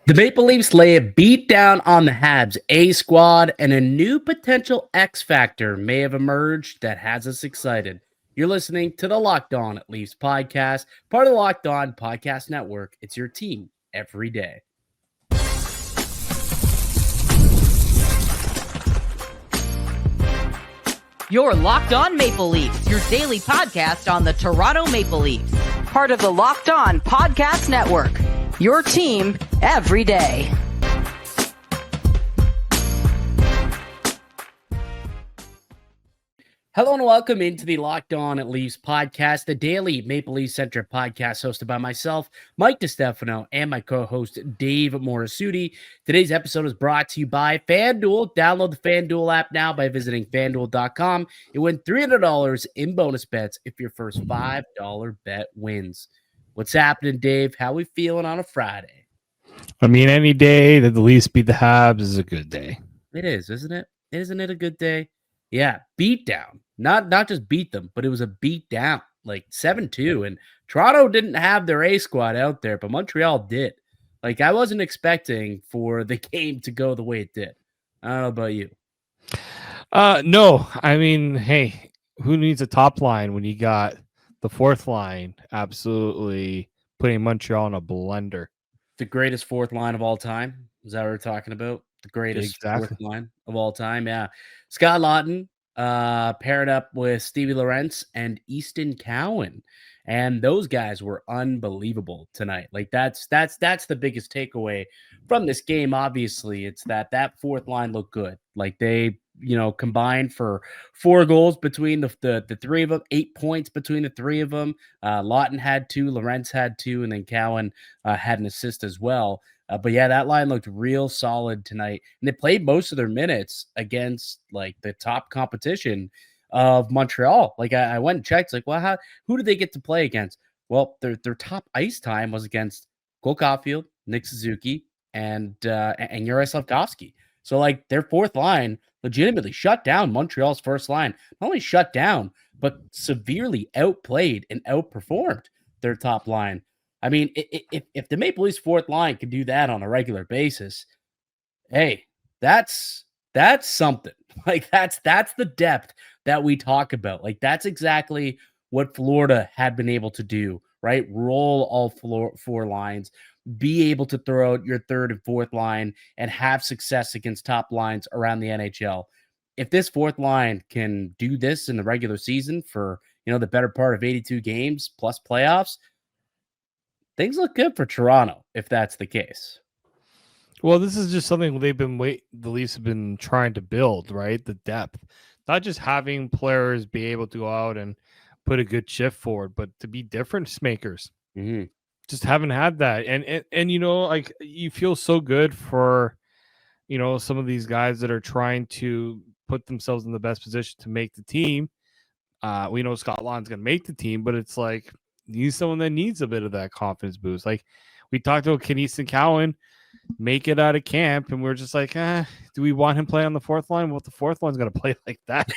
The Maple Leafs lay a beat down on the Habs A squad, and a new potential X factor may have emerged that has us excited. You're listening to the Locked On Leafs podcast, part of the Locked On Podcast Network. It's your team every day. You're Locked On Maple Leafs, your daily podcast on the Toronto Maple Leafs. Part of the Locked On Podcast Network. Your team every day. Hello and welcome into the Locked On Leafs podcast, the daily Maple Leafs centric podcast hosted by myself, Mike DiStefano, and my co-host Dave Morassutti. Today's episode is brought to you by FanDuel. Download the FanDuel app now by visiting FanDuel.com and win $300 in bonus bets if your first $5 bet wins. What's happening, Dave? How we feeling on a Friday? I mean, any day that the Leafs beat the Habs is a good day. It is, isn't it? Isn't it a good day? Yeah, beat down. Not just beat them, but it was a beat down, like 7-2. And Toronto didn't have their A squad out there, but Montreal did. Like, I wasn't expecting for the game to go the way it did. I don't know about you. No, I mean, hey, who needs a top line when you got the fourth line absolutely putting Montreal in a blender? The greatest fourth line of all time. Is that what we're talking about? The greatest fourth line of all time. Yeah. Scott Laughton paired up with Stevie Lorentz and Easton Cowan. And those guys were unbelievable tonight. Like that's the biggest takeaway from this game. Obviously, it's that fourth line looked good. Like they, combined for 4 goals between the three of them, 8 points between the three of them. Laughton had 2, Lorentz had 2, and then Cowan had an assist as well. But yeah, that line looked real solid tonight. And they played most of their minutes against like the top competition of Montreal. Like I went and checked, like, well, who did they get to play against? Well, their top ice time was against Cole Caulfield, Nick Suzuki, and Yuri Slafkovsky. So like their fourth line legitimately shut down Montreal's first line. Not only shut down, but severely outplayed and outperformed their top line. I mean, if the Maple Leafs fourth line can do that on a regular basis, hey, that's something. Like that's the depth that we talk about. Like that's exactly what Florida had been able to do, right? Roll all four lines, be able to throw out your third and fourth line and have success against top lines around the NHL. If this fourth line can do this in the regular season for, the better part of 82 games plus playoffs, things look good for Toronto if that's the case. Well, this is just something the Leafs have been trying to build, right? The depth, not just having players be able to go out and put a good shift forward, but to be difference makers. Mm-hmm. Just haven't had that. And like you feel so good for, some of these guys that are trying to put themselves in the best position to make the team. We know Scott Laughton's going to make the team, but it's like, he's someone that needs a bit of that confidence boost. Like we talked about Easton Cowan make it out of camp, and we're just like, do we want him play on the fourth line? Well, the fourth line's going to play like that.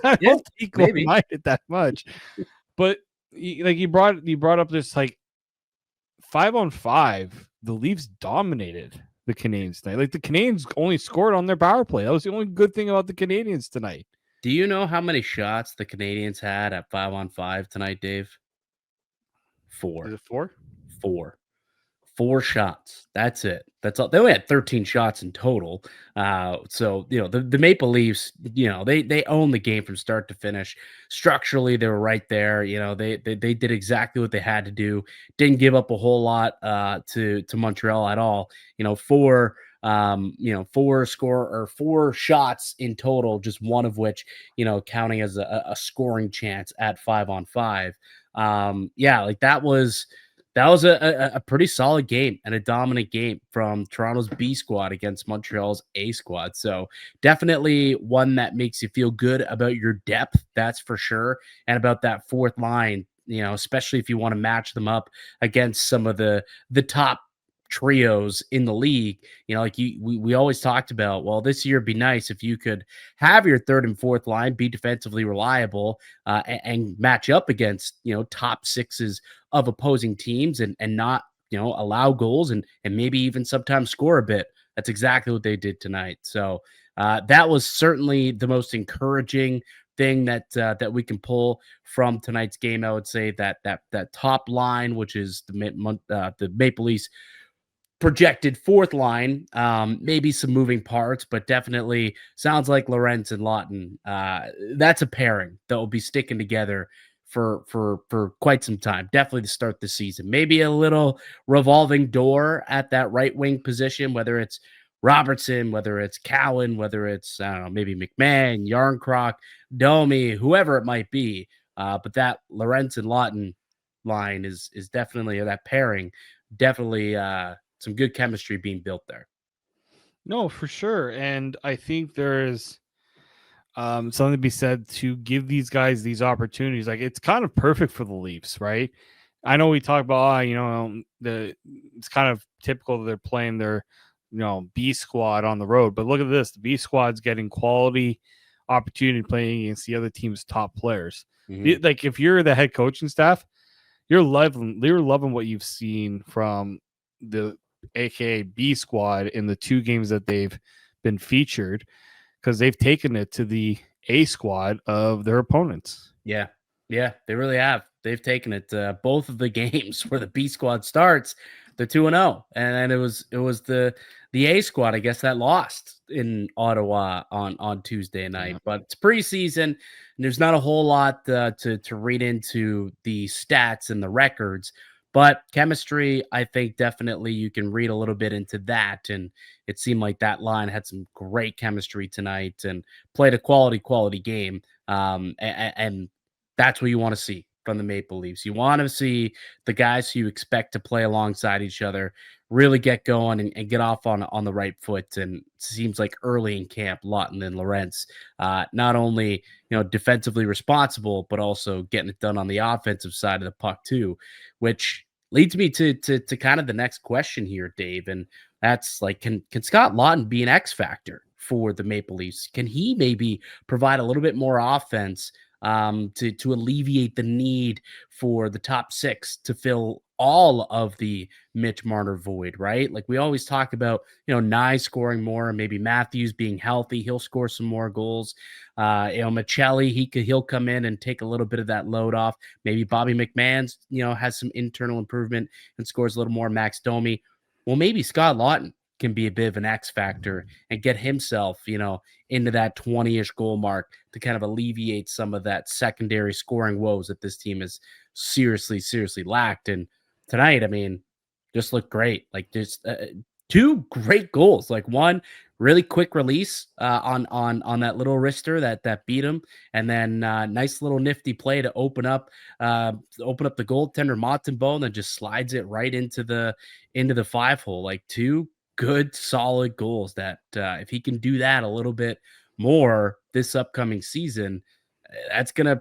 I don't think we'll mind it that much. But you brought up this like 5-on-5. The Leafs dominated the Canadiens tonight. Like the Canadiens only scored on their power play. That was the only good thing about the Canadiens tonight. Do you know how many shots the Canadiens had at 5-on-5 tonight, Dave? 4. Is it 4? 4. 4 shots. That's it. That's all. They only had 13 shots in total. So, the Maple Leafs, they own the game from start to finish. Structurally, they were right there. They did exactly what they had to do. Didn't give up a whole lot to Montreal at all. 4 shots in total, just one of which, counting as a scoring chance at 5-on-5. Like that was a pretty solid game and a dominant game from Toronto's B squad against Montreal's A squad. So definitely one that makes you feel good about your depth, that's for sure. And about that fourth line, especially if you want to match them up against some of the top trios in the league. We always talked about, well, this year it'd be nice if you could have your third and fourth line be defensively reliable and match up against, top sixes of opposing teams and not, allow goals and maybe even sometimes score a bit. That's exactly what they did tonight. So that was certainly the most encouraging thing that we can pull from tonight's game. I would say that top line, which is the Maple Leafs projected fourth line, maybe some moving parts, but definitely sounds like Lorentz and Laughton. That's a pairing that will be sticking together for quite some time. Definitely to start the season. Maybe a little revolving door at that right wing position, whether it's Robertson, whether it's Cowan, whether it's maybe McMahon, Yarncroc, Domi, whoever it might be. But that Lorentz and Laughton line is definitely, that pairing, definitely some good chemistry being built there. No, for sure. And I think there's something to be said to give these guys these opportunities. Like, it's kind of perfect for the Leafs, right? I know we talk about, it's kind of typical that they're playing their, B squad on the road. But look at this. The B squad's getting quality opportunity playing against the other team's top players. Mm-hmm. Like, if you're the head coaching staff, you're loving what you've seen from the aka B squad in the 2 games that they've been featured, because they've taken it to the A squad of their opponents. Yeah, they really have. They've taken it to both of the games where the B squad starts. They're 2-0, and it was the A squad, I guess, that lost in Ottawa on Tuesday night. Yeah. But it's preseason, and there's not a whole lot to read into the stats and the records. But chemistry, I think definitely you can read a little bit into that. And it seemed like that line had some great chemistry tonight and played a quality game. And that's what you want to see from the Maple Leafs. You want to see the guys who you expect to play alongside each other really get going and get off on the right foot. And it seems like early in camp, Laughton and Lorentz, not only defensively responsible, but also getting it done on the offensive side of the puck too, which leads me to kind of the next question here, Dave. And that's like, can Scott Laughton be an X factor for the Maple Leafs? Can he maybe provide a little bit more offense to alleviate the need for the top 6 to fill all of the Mitch Marner void, right? Like, we always talk about, Nye scoring more, maybe Matthews being healthy, he'll score some more goals. Michelli, he'll come in and take a little bit of that load off. Maybe Bobby McMahon's, has some internal improvement and scores a little more. Max Domi. Well, maybe Scott Laughton can be a bit of an X factor and get himself, into that 20-ish goal mark to kind of alleviate some of that secondary scoring woes that this team has seriously lacked. And tonight, I mean, just looked great. Like, just 2 great goals. Like, one really quick release on that little wrister that beat him, and then nice little nifty play to open up the goaltender Montembeault, and then just slides it right into the 5-hole. Like, 2 good, solid goals that if he can do that a little bit more this upcoming season, that's gonna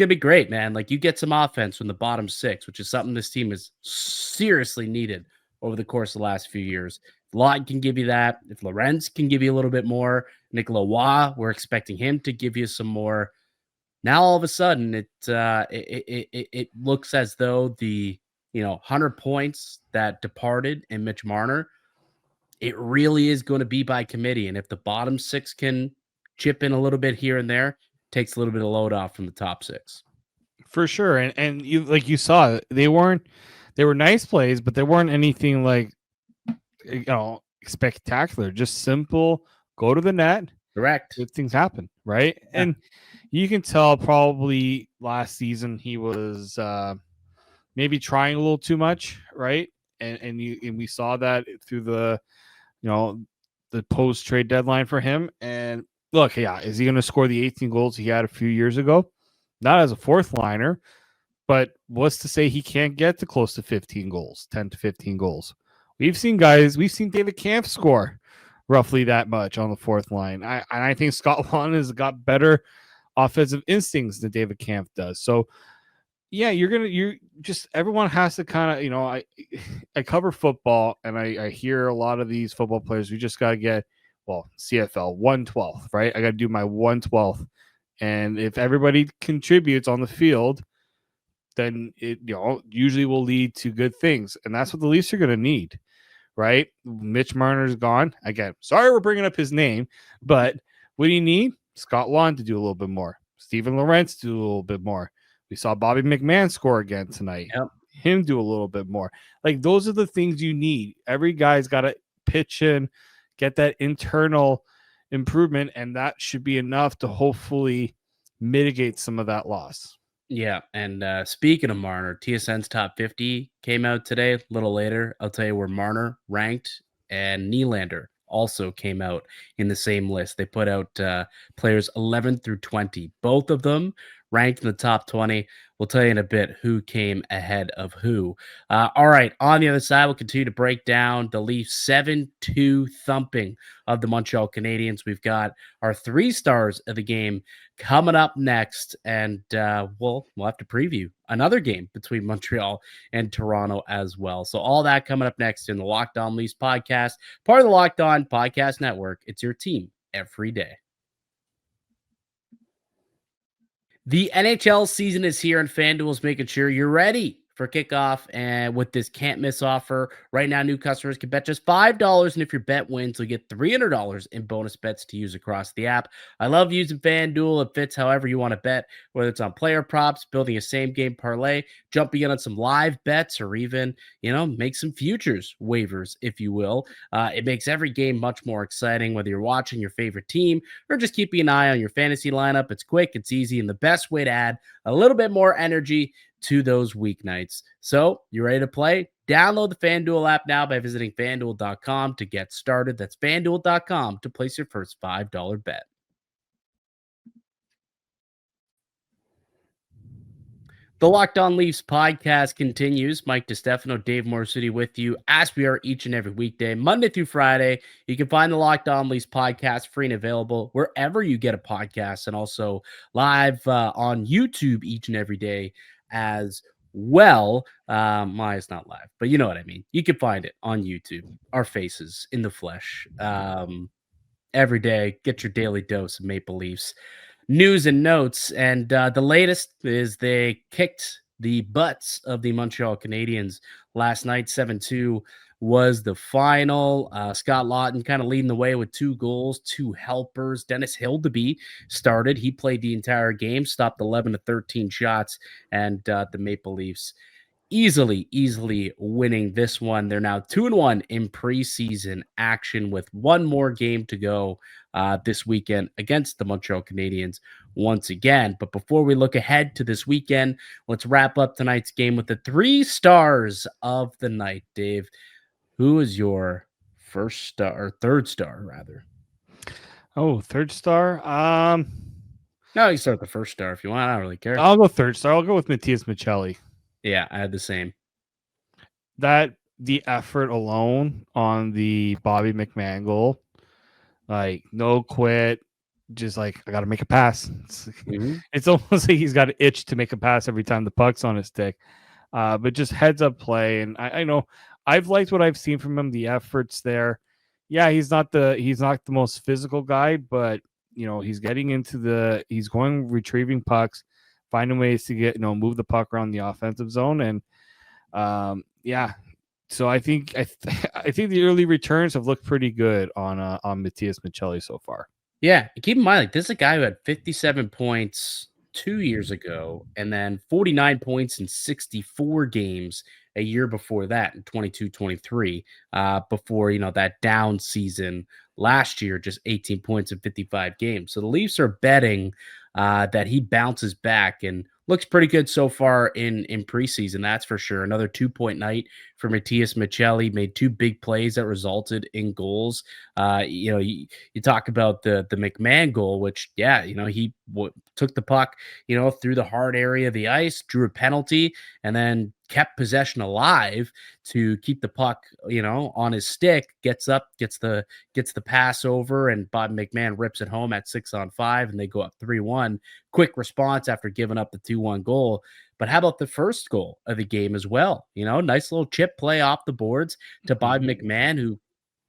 be great, man. Like, you get some offense from the bottom 6, which is something this team has seriously needed over the course of the last few years. If Laughton can give you that, if Lorentz can give you a little bit more, Nicolas Roy, we're expecting him to give you some more. Now all of a sudden, it looks as though the 100 points that departed in Mitch Marner, it really is going to be by committee. And if the bottom 6 can chip in a little bit here and there, takes a little bit of load off from the top 6. For sure. And you saw, they were nice plays, but they weren't anything like, spectacular. Just simple, go to the net. Correct. Good things happen, right? Yeah. And you can tell probably last season he was maybe trying a little too much, right? And we saw that through the post-trade deadline for him. And look, yeah, is he going to score the 18 goals he had a few years ago? Not as a fourth liner, but what's to say he can't get to close to 15 goals, 10 to 15 goals? We've seen David Kampf score roughly that much on the fourth line. I think Scott Laughton has got better offensive instincts than David Kampf does. So, yeah, everyone has to kind of, I cover football and I hear a lot of these football players, we just got to get, CFL 1/12, right? I got to do my 1/12. And if everybody contributes on the field, then it usually will lead to good things. And that's what the Leafs are going to need, right? Mitch Marner's gone. Again, sorry we're bringing up his name, but what do you need? Scott Laughton to do a little bit more. Steven Lorentz to do a little bit more. We saw Bobby McMahon score again tonight. Yep. Him do a little bit more. Like, those are the things you need. Every guy's got to pitch in, get that internal improvement, and that should be enough to hopefully mitigate some of that loss. Yeah, and speaking of Marner, TSN's top 50 came out today. A little later, I'll tell you where Marner ranked, and Nylander also came out in the same list. They put out players 11 through 20. Both of them ranked in the top 20. We'll tell you in a bit who came ahead of who. All right, on the other side, we'll continue to break down the Leafs 7-2 thumping of the Montreal Canadiens. We've got our 3 stars of the game coming up next, and we'll have to preview another game between Montreal and Toronto as well. So all that coming up next in the Locked On Leafs podcast, part of the Locked On Podcast Network. It's your team every day. The NHL season is here, and FanDuel is making sure you're ready for kickoff. And with this can't miss offer right now, new customers can bet just $5, and if your bet wins, you'll get $300 in bonus bets to use across the app. I love using FanDuel. It fits however you want to bet, whether it's on player props, building a same game parlay, jumping in on some live bets, or even make some futures waivers, if you will. It makes every game much more exciting, whether you're watching your favorite team or just keeping an eye on your fantasy lineup. It's quick, it's easy, and the best way to add a little bit more energy to those weeknights. So, you ready to play? Download the FanDuel app now by visiting FanDuel.com to get started. That's FanDuel.com to place your first $5 bet. The Locked On Leafs podcast continues. Mike DiStefano, Dave Morassutti with you, as we are each and every weekday, Monday through Friday. You can find the Locked On Leafs podcast free and available wherever you get a podcast, and also live on YouTube each and every day as well. It's not live, but you know what I mean. You can find it on YouTube, our faces in the flesh. Every day, get your daily dose of Maple Leafs news and notes. And the latest is they kicked the butts of the Montreal Canadiens last night. 7-2 was the final. Scott Laughton kind of leading the way with 2 goals, 2 helpers. Dennis Hildeby started. He played the entire game, stopped 11 to 13 shots, and the Maple Leafs easily winning this one. They're now 2-1 in preseason action with one more game to go this weekend against the Montreal Canadiens once again. But before we look ahead to this weekend, let's wrap up tonight's game with the 3 stars of the night. Dave, who is your first star, or third star rather? Oh, third star? No, you start the first star if you want. I don't really care. I'll go third star. I'll go with Matias Maccelli. Yeah, I had the same. The effort alone on the Bobby McMahon goal, like, no quit, just like, I got to make a pass. It's almost like he's got an itch to make a pass every time the puck's on his stick. But just heads up play, and I know I've liked what I've seen from him. The efforts there. Yeah, he's not the most physical guy, but he's getting into he's going retrieving pucks, finding ways to get move the puck around the offensive zone, and so I think the early returns have looked pretty good on Matias Maccelli so far. Yeah, keep in mind, like, this is a guy who had 57 points 2 years ago, and then 49 points in 64 games a year before that, in 22-23, before that down season last year, just 18 points in 55 games. So the Leafs are betting that he bounces back and looks pretty good so far in preseason, that's for sure. Another 2-point night for Matias Maccelli, made 2 big plays that resulted in goals. You talk about the McMahon goal, which, he took the puck, through the hard area of the ice, drew a penalty, and then kept possession alive to keep the puck, on his stick, gets up, gets the pass over, and Bob McMahon rips it home at 6-on-5, and they go up 3-1. Quick response after giving up the 2-1 goal. But how about the first goal of the game as well? Nice little chip play off the boards to Bob McMahon, who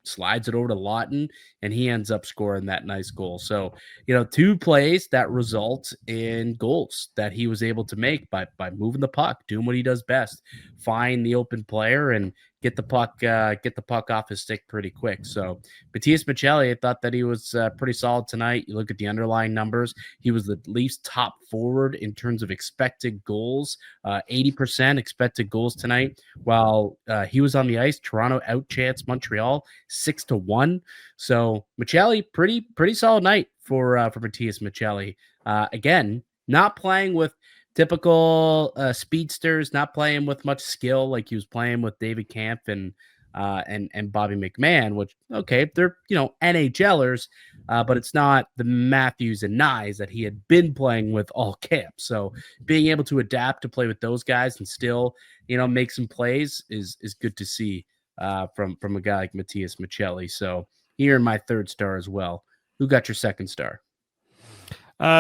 slides it over to Laughton, and he ends up scoring that nice goal. So, 2 plays that result in goals that he was able to make by moving the puck, doing what he does best, find the open player and get the puck off his stick pretty quick. So Matias Maccelli, I thought that he was pretty solid tonight. You look at the underlying numbers, he was the Leafs top forward in terms of expected goals, 80% expected goals tonight. While he was on the ice, Toronto outchanced Montreal 6-1. So Maccelli, pretty solid night for Matias Maccelli. Again, not playing with typical speedsters, not playing with much skill like he was playing with David Kampf and Bobby McMahon, which, okay, they're, NHLers, but it's not the Matthews and Nyes that he had been playing with all camp. So being able to adapt to play with those guys and still, make some plays is good to see from a guy like Matias Maccelli. So here in my third star as well. Who got your second star?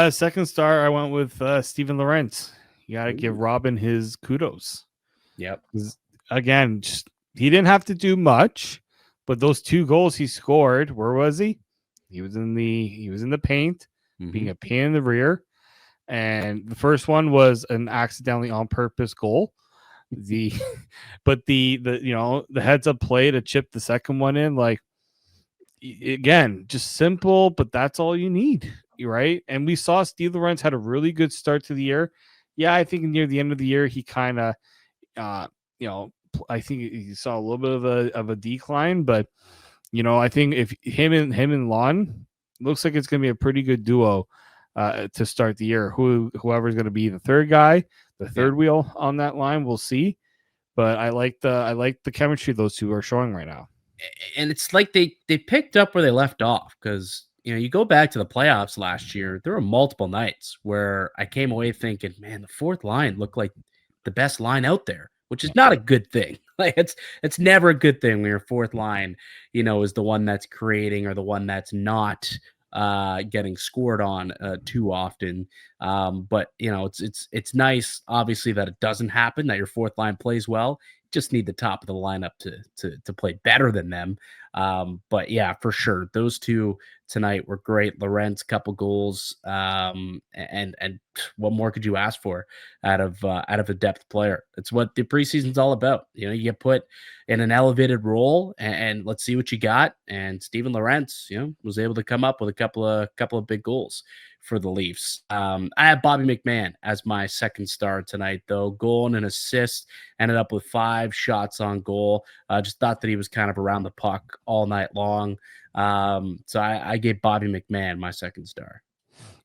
Second star, I went with Steven Lorentz. You got to give Robin his kudos. Yep. Again, he didn't have to do much, but those 2 goals he scored, where was he? He was in the paint, being a pain in the rear. And the first one was an accidentally on purpose goal. The heads up play to chip the second one in, like, again, just simple, but that's all you need, right? And we saw Steve Lorentz had a really good start to the year. Yeah, I think near the end of the year he kind of, I think he saw a little bit of a decline, but I think if him and Lon looks like it's going to be a pretty good duo to start the year. Whoever's going to be the third guy, the third wheel on that line, we'll see. But I like the chemistry those two are showing right now. And it's like they picked up where they left off, because you go back to the playoffs last year, there were multiple nights where I came away thinking, man, the fourth line looked like the best line out there, which is not a good thing. Like it's never a good thing when your fourth line, is the one that's creating or the one that's not getting scored on too often. But it's nice, obviously, that it doesn't happen, that your fourth line plays well. Just need the top of the lineup to play better than them. But yeah, for sure, those two tonight were great. Lorentz, couple goals, and what more could you ask for out of a depth player? It's what the preseason's all about. You get put in an elevated role, and let's see what you got. And Steven Lorentz, was able to come up with a couple of big goals for the Leafs. I have Bobby McMahon as my second star tonight, though. Goal and an assist, ended up with 5 shots on goal. Just thought that he was kind of around the puck all night long. So I gave Bobby McMahon my second star.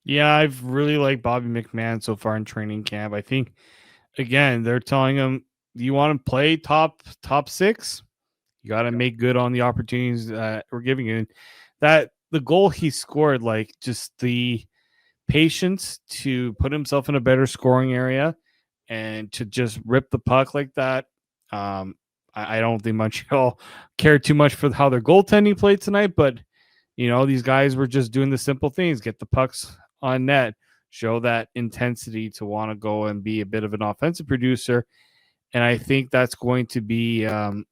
Yeah, I've really liked Bobby McMahon so far in training camp. I think, again, they're telling him, you want to play top 6? You got to make good on the opportunities that we're giving you. That the goal he scored, like, just the patience to put himself in a better scoring area and to just rip the puck like that. I don't think Montreal cared too much for how their goaltending played tonight, but these guys were just doing the simple things: get the pucks on net, show that intensity to want to go and be a bit of an offensive producer. And I think that's going to be. I'm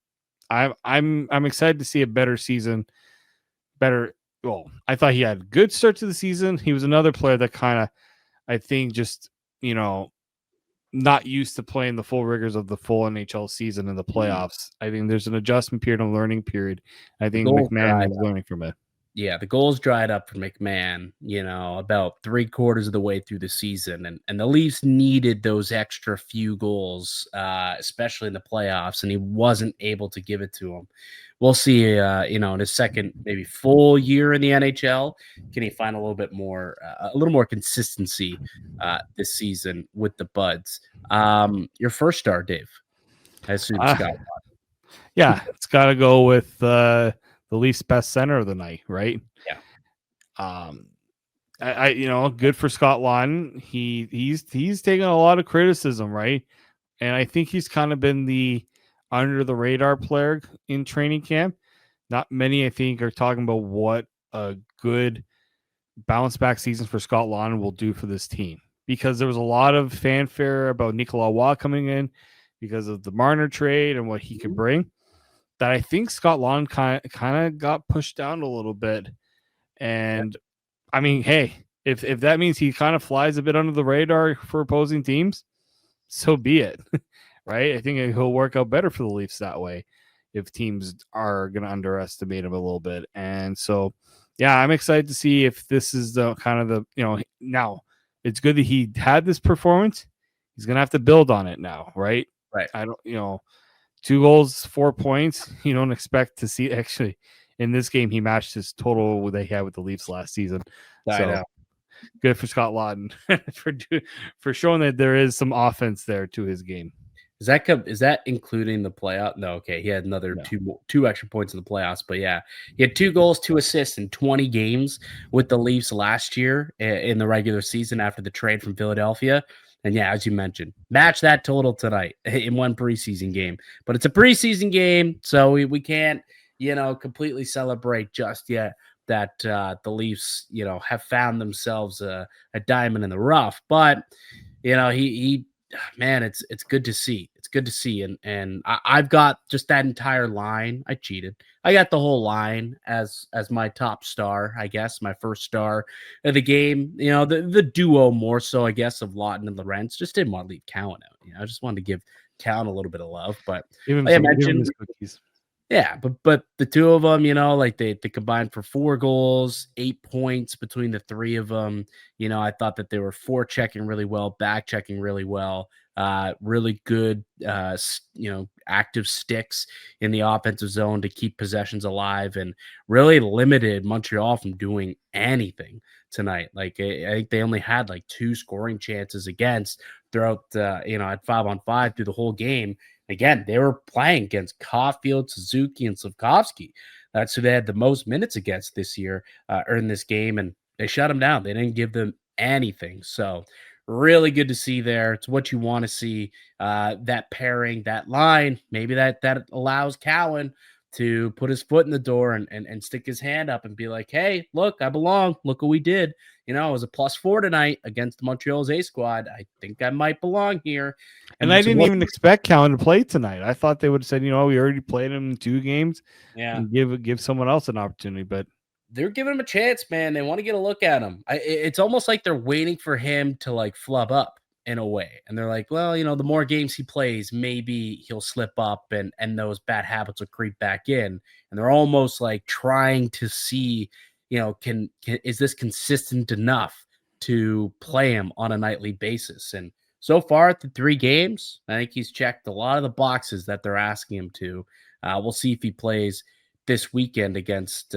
excited to see a better season. Well, I thought he had a good start to the season. He was another player that kind of, I think, just, not used to playing the full rigors of the full NHL season in the playoffs. I think there's an adjustment period and learning period. I think McMahon is learning from it. Yeah, the goals dried up for McMahon, about 3/4 of the way through the season. And the Leafs needed those extra few goals, especially in the playoffs, and he wasn't able to give it to them. We'll see, in his second, maybe full year in the NHL, can he find a little more consistency this season with the Buds? Your first star, Dave. I assume Scott. Yeah, it's got to go with the Leafs' best center of the night, right? Yeah. Good for Scott Laughton. He's taken a lot of criticism, right? And I think he's kind of been the under the radar player in training camp. Not many, I think, are talking about what a good bounce back season for Scott Laughton will do for this team, because there was a lot of fanfare about Nicolas Waugh coming in because of the Marner trade and what he could bring. that I think Scott Laughton kind of got pushed down a little bit. And I mean, hey, if that means he kind of flies a bit under the radar for opposing teams, so be it. Right? I think he'll work out better for the Leafs that way if teams are going to underestimate him a little bit. And so, yeah, I'm excited to see if this is the kind of the, now it's good that he had this performance. He's going to have to build on it now, right? Right. I don't, 2 goals, 4 points. You don't expect to see, actually, in this game, he matched his total that he had with the Leafs last season. I know. Good for Scott Laughton for showing that there is some offense there to his game. Is that including the playoff? No, okay. He had another two extra points in the playoffs, but yeah, he had 2 goals, 2 assists in 20 games with the Leafs last year in the regular season after the trade from Philadelphia. And yeah, as you mentioned, match that total tonight in one preseason game. But it's a preseason game, so we can't, completely celebrate just yet that the Leafs, have found themselves a diamond in the rough. But he man, it's good to see. It's good to see. And I've got just that entire line. I cheated. I got the whole line as my top star, I guess, my first star of the game. The duo more so, I guess, of Laughton and Lorentz. Just didn't want to leave Cowan out. I just wanted to give Cowan a little bit of love. But give him his cookies. Yeah, but the 2 of them, they combined for 4 goals, 8 points between the 3 of them. I thought that they were forechecking really well, back checking really well, really good, active sticks in the offensive zone to keep possessions alive, and really limited Montreal from doing anything tonight. Like I think they only had like 2 scoring chances against throughout, at 5-on-5 through the whole game. Again, they were playing against Caulfield, Suzuki, and Slafkovsky. That's who they had the most minutes against this year or in this game, and they shut them down. They didn't give them anything. So really good to see there. It's what you want to see, that pairing, that line. Maybe that allows Cowan to put his foot in the door and stick his hand up and be like, hey, look, I belong. Look what we did. It was a +4 tonight against Montreal's A squad. I think I might belong here. And I didn't even expect Cowan to play tonight. I thought they would have said, we already played him in 2 games. Yeah. And give someone else an opportunity. But they're giving him a chance, man. They want to get a look at him. It's almost like they're waiting for him to like flub up in a way. And they're like, well, the more games he plays, maybe he'll slip up and those bad habits will creep back in. And they're almost like trying to see, is this consistent enough to play him on a nightly basis? And so far at the 3 games, I think he's checked a lot of the boxes that they're asking him to. We'll see if he plays this weekend against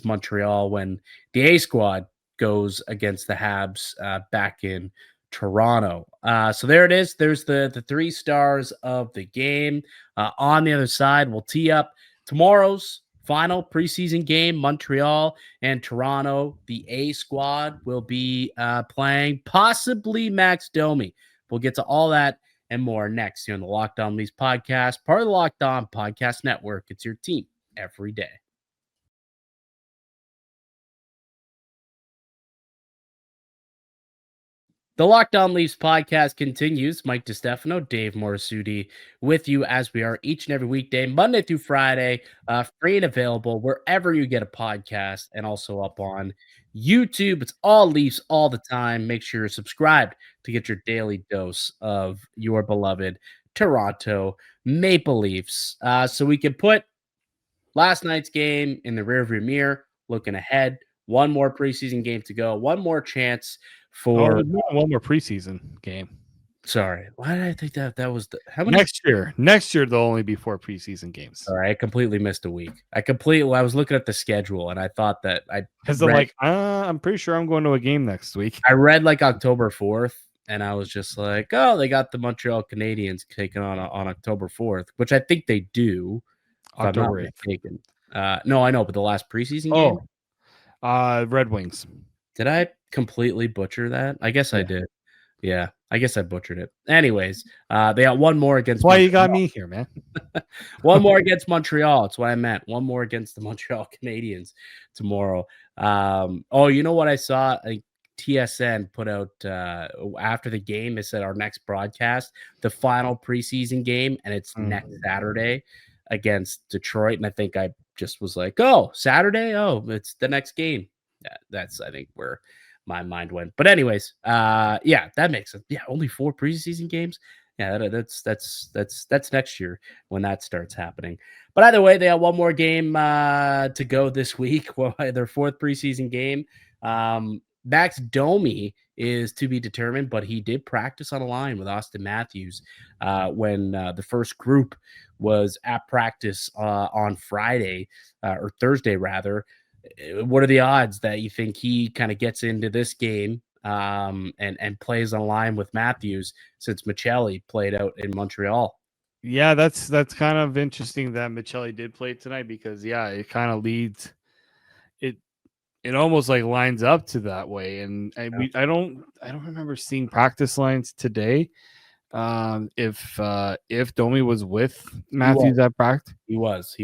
Montreal when the A squad goes against the Habs back in Toronto. So there it is. There's the 3 stars of the game. On the other side, we'll tee up tomorrow's final preseason game, Montreal and Toronto. The A squad will be playing possibly Max Domi. We'll get to all that and more next here on the Locked On Leafs podcast, part of the Locked On Podcast Network. It's your team every day. The Locked On Leafs podcast continues. Mike DiStefano, Dave Morassutti with you as we are each and every weekday, Monday through Friday, free and available wherever you get a podcast and also up on YouTube. It's all Leafs all the time. Make sure you're subscribed to get your daily dose of your beloved Toronto Maple Leafs. So we can put last night's game in the rearview mirror, looking ahead. One more preseason game to go. One more chance for one more preseason game. Sorry, why did I think that was the how many next year? Next year there'll only be 4 preseason games. All right, I completely missed a week. I was looking at the schedule and I thought that I'm pretty sure I'm going to a game next week. I read like October 4th, and I was just like, oh, they got the Montreal Canadiens taking on October 4th, which I think they do. October 8th. No, I know, but the last preseason game. Red Wings. Did I completely butcher that? I guess I did. Yeah, I guess I butchered it. Anyways, they got one more against Montreal. You got me here, man. One more against Montreal. That's what I meant. One more against the Montreal Canadiens tomorrow. You know what I saw? TSN put out after the game. They said our next broadcast, the final preseason game, and it's next Saturday. against Detroit. And I think I just was like, oh, Saturday? Oh, it's the next game. Yeah, that's, I think, where my mind went. But anyways, yeah, that makes sense. Yeah, only 4 preseason games. Yeah, that's next year when that starts happening. But either way, they have one more game to go this week. Well, their 4th preseason game. Max Domi is to be determined, but he did practice on a line with Austin Matthews when the first group was at practice on Friday or Thursday, rather. What are the odds that you think he kind of gets into this game and plays on a line with Matthews since Michelli played out in Montreal? Yeah, that's kind of interesting that Michelli did play tonight because it kind of leads it almost like lines up to that way. And I don't remember seeing practice lines today. If Domi was with Matthews at practice, he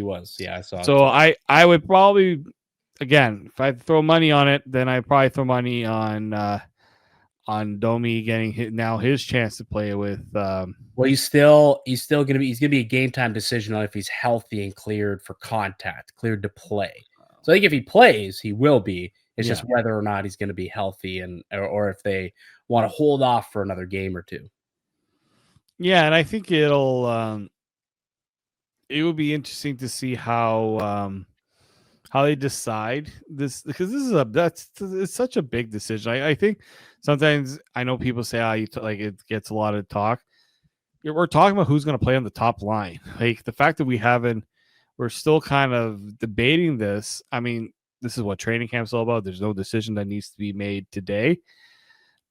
was. Yeah, I saw. So I would probably, again, if I throw money on it, then I probably throw money on Domi getting his chance to play with. Well, he's still gonna be a game time decision on if he's healthy and cleared for contact, cleared to play. So I think if he plays, he will be. It's just whether or not he's going to be healthy or if they want to hold off for another game or two. Yeah, and I think it will be interesting to see how they decide this, because it's such a big decision. I think sometimes I know people say, it gets a lot of talk. We're talking about who's going to play on the top line. Like the fact that we're still kind of debating this. I mean, this is what training camp's all about. There's no decision that needs to be made today.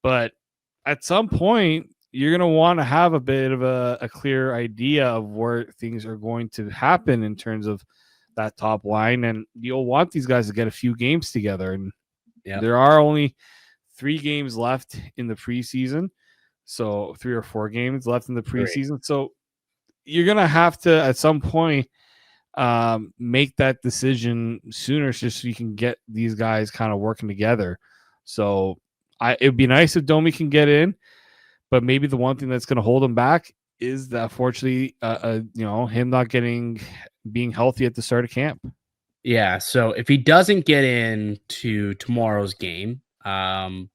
But at some point, you're going to want to have a bit of a clear idea of where things are going to happen in terms of that top line. And you'll want these guys to get a few games together. And there are only 3 games left in the preseason. So 3 or 4 games left in the preseason. Great. So you're going to have to, at some point, make that decision sooner just so you can get these guys kind of working together. So it'd be nice if Domi can get in, but maybe the one thing that's going to hold him back is that, fortunately, him not being healthy at the start of camp. Yeah. So if he doesn't get into tomorrow's game, the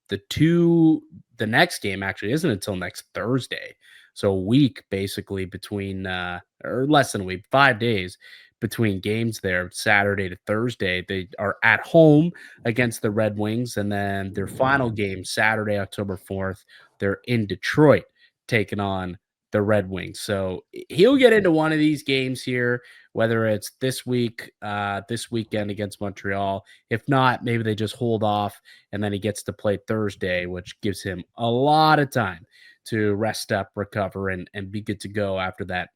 next game actually isn't until next Thursday. So a week basically between, or less than a week, 5 days between games there, Saturday to Thursday. They are at home against the Red Wings, and then their final game, Saturday, October 4th, they're in Detroit taking on the Red Wings. So he'll get into one of these games here, whether it's this weekend against Montreal. If not, maybe they just hold off, and then he gets to play Thursday, which gives him a lot of time to rest up, recover, and be good to go after that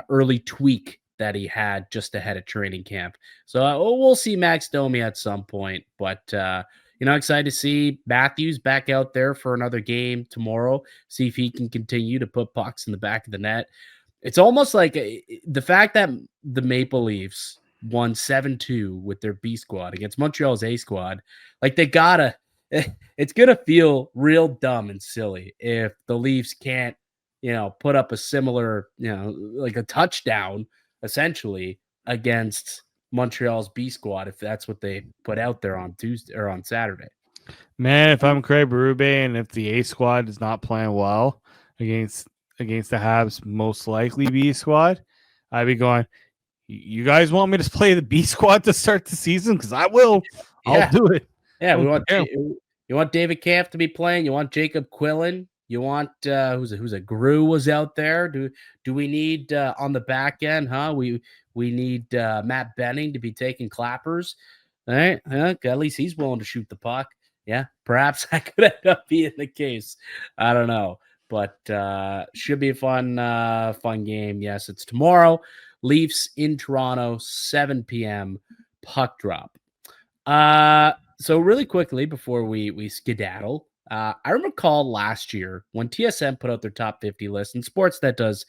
early tweak that he had just ahead of training camp. So we'll see Max Domi at some point, but excited to see Matthews back out there for another game tomorrow, see if he can continue to put pucks in the back of the net. It's almost like the fact that the Maple Leafs won 7-2 with their B squad against Montreal's A squad, like it's going to feel real dumb and silly if the Leafs can't, put up a similar, like a touchdown essentially against Montreal's B squad, if that's what they put out there on Tuesday or on Saturday. Man, if I'm Craig Berube and if the A squad is not playing well against the Habs, most likely B squad, I'd be going, you guys want me to play the B squad to start the season? Because I will. I'll do it. Yeah, you want David Kampf to be playing. You want Jacob Quillen. You want who's a Gru was out there. Do we need on the back end? Huh? We need Matt Benning to be taking clappers. All right, at least he's willing to shoot the puck. Yeah, perhaps that could end up being the case. I don't know, but should be a fun game. Yes, it's tomorrow. Leafs in Toronto, 7 p.m. puck drop. So really quickly before we skedaddle. I recall last year when TSN put out their top 50 list, and Sportsnet does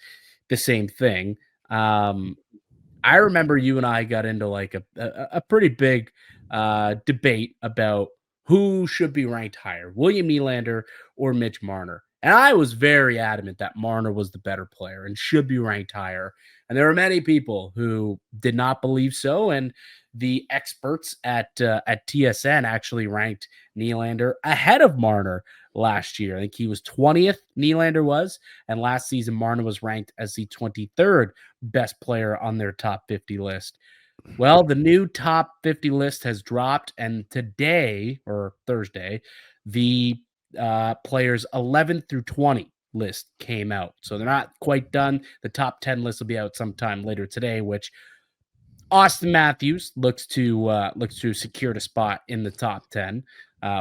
the same thing. I remember you and I got into like a pretty big debate about who should be ranked higher, William Nylander or Mitch Marner. And I was very adamant that Marner was the better player and should be ranked higher. And there were many people who did not believe so. And the experts at TSN actually ranked Nylander ahead of Marner last year. I think he was 20th, Nylander was. And last season, Marner was ranked as the 23rd best player on their top 50 list. Well, the new top 50 list has dropped. And today, or Thursday, the players 11 through 20 list came out. So they're not quite done. The top 10 list will be out sometime later today, which Austin Matthews looks to secure a spot in the top 10,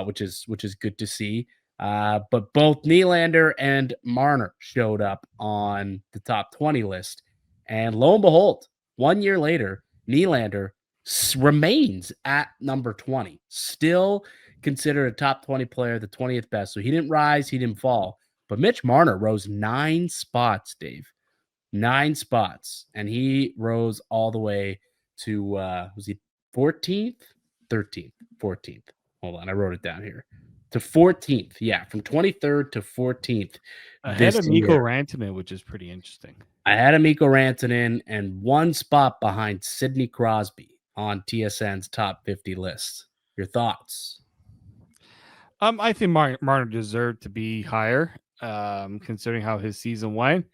which is good to see. But both Nylander and Marner showed up on the top 20 list. And lo and behold, 1 year later, Nylander remains at number 20, still considered a top 20 player, the 20th best. So he didn't rise, he didn't fall. But Mitch Marner rose 9 spots, Dave. 9 spots. And he rose all the way to, was he 14th? 13th, 14th. Hold on, I wrote it down here. To 14th. Yeah, from 23rd to 14th. Ahead of Mikko Rantanen, which is pretty interesting. I had a Mikko Rantanen and 1 spot behind Sidney Crosby on TSN's top 50 list. Your thoughts? I think Marner deserved to be higher, considering how his season went.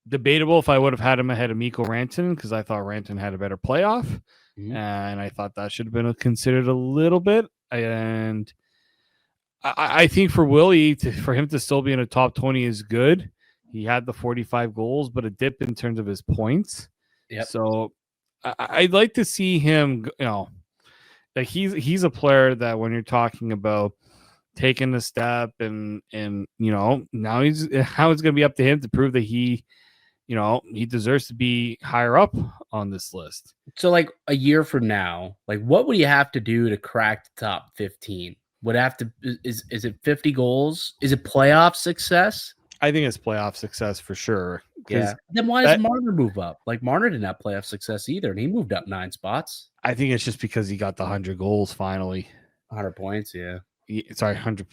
Debatable if I would have had him ahead of Mikko Rantanen, because I thought Rantanen had a better playoff, and I thought that should have been considered a little bit. And I think for Willie, for him to still be in the top 20 is good. He had the 45 goals, but a dip in terms of his points. Yep. So I'd like to see him, like he's a player that when you're talking about taking a step and now how it's going to be up to him to prove that he deserves to be higher up on this list. So like a year from now, like what would you have to do to crack the top 15? Would have to, is it 50 goals? Is it playoff success? I think it's playoff success for sure. Yeah. Then why does Marner move up? Like Marner didn't have playoff success either, and he moved up 9 spots. I think it's just because he got the 100 goals finally. 100 points, yeah. Sorry, 100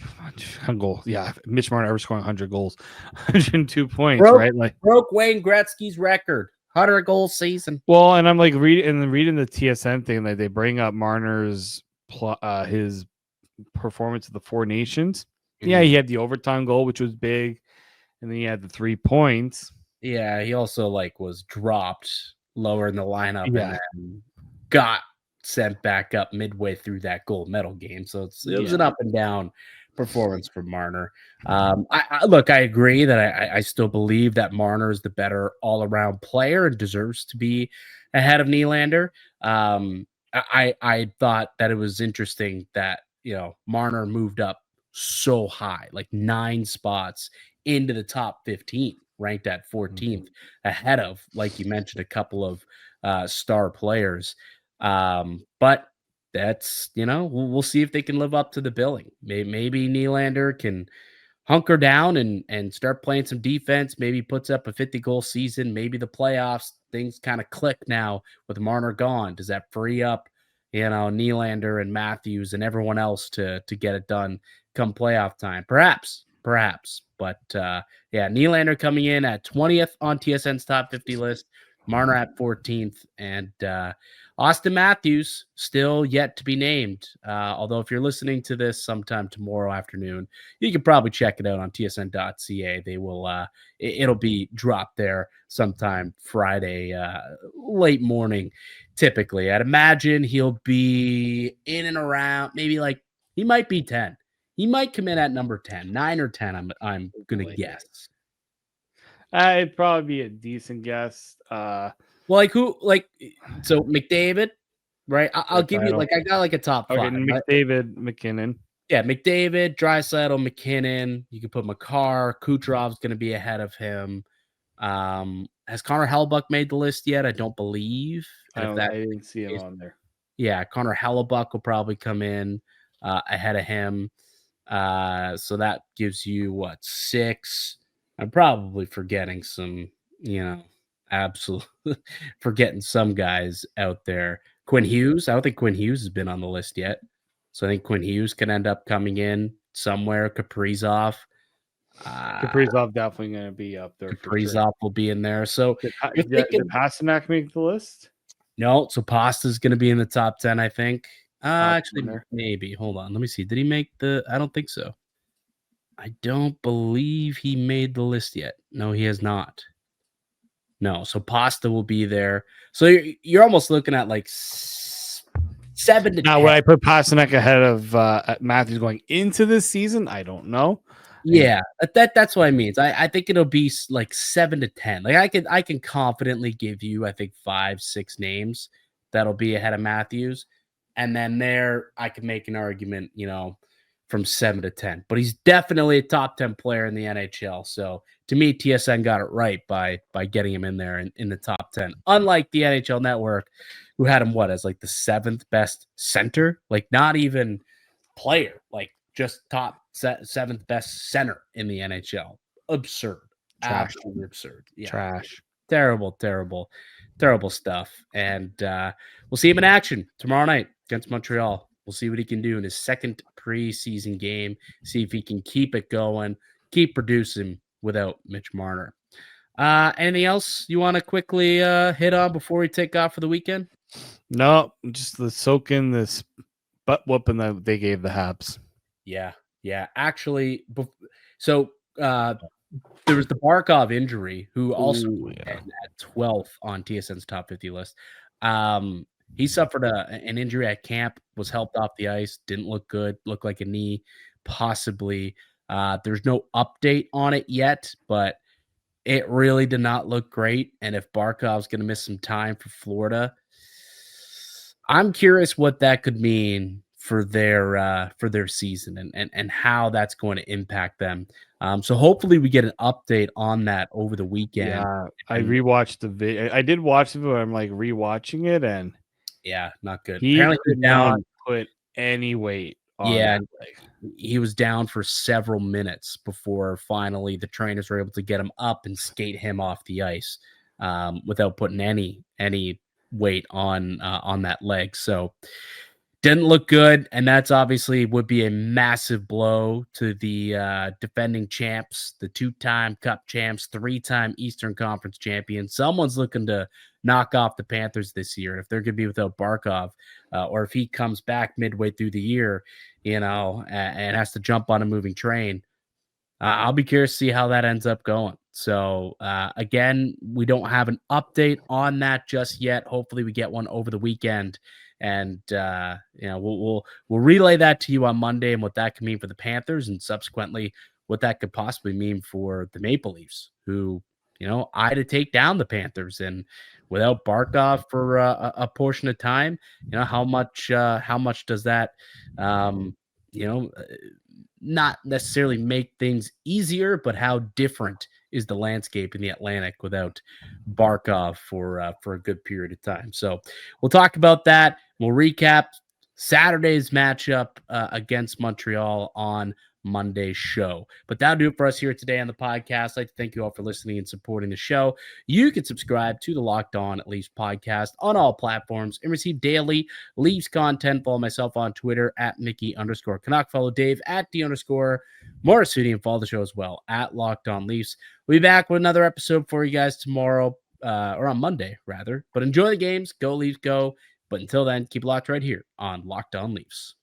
goals. Yeah, Mitch Marner ever scoring 100 goals, 102 points, right? Like broke Wayne Gretzky's record, 100 goal season. Well, and I'm like reading the TSN thing that they bring up Marner's his performance of the 4 Nations. Yeah, he had the overtime goal, which was big, and then he had the 3 points. Yeah, he also was dropped lower in the lineup and then got sent back up midway through that gold medal game. So it was an up and down performance for Marner. I agree that I still believe that Marner is the better all around player and deserves to be ahead of Nylander. I thought that it was interesting that Marner moved up so high, like 9 spots into the top 15, ranked at 14th, ahead of, like you mentioned, a couple of star players. But that's, we'll see if they can live up to the billing. Maybe Nylander can hunker down and start playing some defense, maybe puts up a 50-goal season, maybe the playoffs, things kind of click now with Marner gone. Does that free up, Nylander and Matthews and everyone else to get it done come playoff time? Perhaps. But Nylander coming in at 20th on TSN's top 50 list, Marner at 14th, and Austin Matthews still yet to be named. Although if you're listening to this sometime tomorrow afternoon, you can probably check it out on tsn.ca. They will it'll be dropped there sometime Friday, late morning, typically. I'd imagine he'll be in and around, maybe he might be 10. He might come in at number 10, 9 or 10. I'm gonna guess. It'd probably be a decent guess. So McDavid, right? I'll give you I got a top 5. McDavid, McKinnon. Yeah, McDavid, Draisaitl, McKinnon. You can put Makar. Kucherov's going to be ahead of him. Has Connor Hellebuyck made the list yet? I don't believe. I didn't see him on there. Yeah, Connor Hellebuyck will probably come in ahead of him. So that gives you 6. I'm probably forgetting some, absolutely forgetting some guys out there. Quinn Hughes. I don't think Quinn Hughes has been on the list yet. So I think Quinn Hughes can end up coming in somewhere. Kaprizov. Kaprizov definitely going to be up there. Kaprizov will be in there. So did Pasternak make the list? No, so Pasta's going to be in the top 10, I think. Actually, maybe. Hold on. Let me see. Did he make the? I don't think so. I don't believe he made the list yet. No, he has not. No, so Pasta will be there. So you're almost looking at like 7 to 10. Now, would I put Pasternak ahead of Matthews going into this season? I don't know. Yeah, that's what I mean. I think it'll be like 7 to 10. Like I can confidently give you, I think 5, 6 names that'll be ahead of Matthews, and then there I can make an argument, from 7 to 10. But he's definitely a top 10 player in the NHL. So to me, TSN got it right by getting him in there in the top 10. Unlike the NHL Network, who had him as like the 7th best center, like not even player, like just top 7th best center in the NHL. Absurd. Trash. Absolutely absurd. Yeah. Trash. Terrible stuff. And we'll see him in action tomorrow night against Montreal. We'll see what he can do in his second preseason game. See if he can keep it going, keep producing without Mitch Marner. Anything else you want to quickly hit on before we take off for the weekend? No, just the soak in this butt whooping that they gave the Habs. Yeah. Actually, so there was the Barkov injury, who also at 12th on TSN's top 50 list. He suffered an injury at camp, was helped off the ice, didn't look good, looked like a knee, possibly. There's no update on it yet, but it really did not look great. And if Barkov's going to miss some time for Florida, I'm curious what that could mean for their season and how that's going to impact them. So hopefully we get an update on that over the weekend. Yeah, I rewatched the video. I did watch the video. I'm like rewatching it, and not good. He apparently did not put any weight on that leg. He was down for several minutes before finally the trainers were able to get him up and skate him off the ice without putting any weight on that leg. So didn't look good, and that's obviously would be a massive blow to the defending champs, the 2-time Cup champs, 3-time Eastern Conference champions. Someone's looking to knock off the Panthers this year. If they're going to be without Barkov, or if he comes back midway through the year, and has to jump on a moving train, I'll be curious to see how that ends up going. So again, we don't have an update on that just yet. Hopefully we get one over the weekend. And we'll relay that to you on Monday and what that can mean for the Panthers, and subsequently what that could possibly mean for the Maple Leafs, who I to take down the Panthers, and without Barkov for a portion of time, how much does that not necessarily make things easier, but how different is the landscape in the Atlantic without Barkov for a good period of time. So we'll talk about that. We'll recap Saturday's matchup against Montreal on Monday's show. But that'll do it for us here today on the podcast. I'd like to thank you all for listening and supporting the show. You can subscribe to the Locked On Leafs podcast on all platforms and receive daily Leafs content. Follow myself on Twitter at Mickey_Canuck. Follow Dave at D_Morassutti, and follow the show as well at Locked On Leafs. We'll be back with another episode for you guys tomorrow, or on Monday rather. But enjoy the games. Go Leafs, go. But until then, keep it locked right here on Locked On Leafs.